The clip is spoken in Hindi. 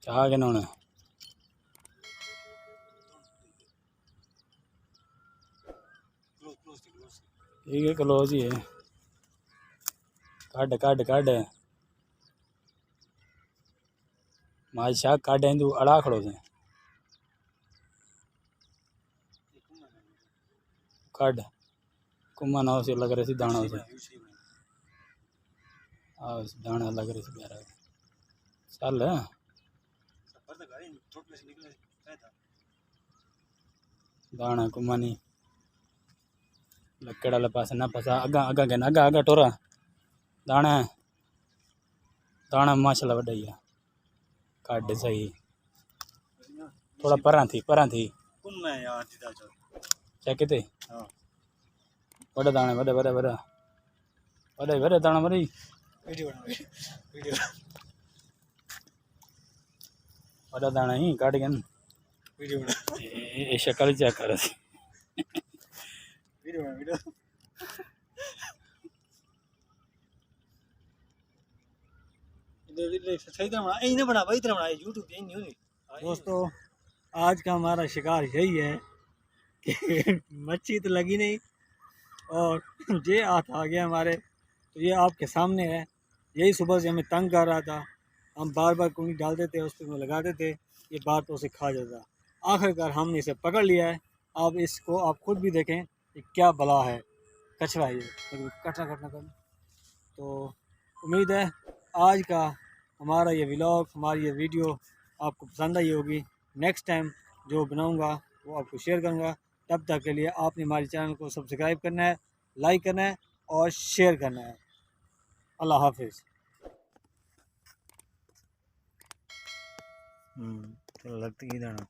चाह के नौना ठीक है क्लोज ही है काट काट काट माज शाह काट तू अड़ा खड़ो थे काट कुमा ना उसे लग रहे थे दाना उसे हाँ दाना लग रहे थे प्यारा चल दाना कुमा नहीं लकड़ वाले पास ना फसा अगा अगा के अगा अगा टोरा दाना दाना माशाल्लाह वड्डा ही है काट सही थोड़ा परा थी चेक ते वड्डा दाना वड्डा वड्डा वड्डा वड्डा वड्डा दाना वड्डा वड्डा दाना ही काट के शक्ल चेक कर दोस्तों आज का हमारा शिकार यही है कि मच्छी तो लगी नहीं और ये हाथ आ गया हमारे तो ये आपके सामने है। यही सुबह से हमें तंग कर रहा था, हम बार बार कुंडी डालते थे उस पर लगाते थे, ये बार तो उसे खा जाता। आखिरकार हमने इसे पकड़ लिया है। अब इसको आप खुद भी देखें कि क्या बला है, कचरा है ये कटना कटना कर। तो उम्मीद है आज का हमारा ये व्लॉग, हमारी ये वीडियो आपको पसंद आई होगी। नेक्स्ट टाइम जो बनाऊंगा वो आपको शेयर करूंगा। तब तक के लिए आपने हमारे चैनल को सब्सक्राइब करना है, लाइक करना है और शेयर करना है। अल्लाह हाफिज़। लगती है दाना।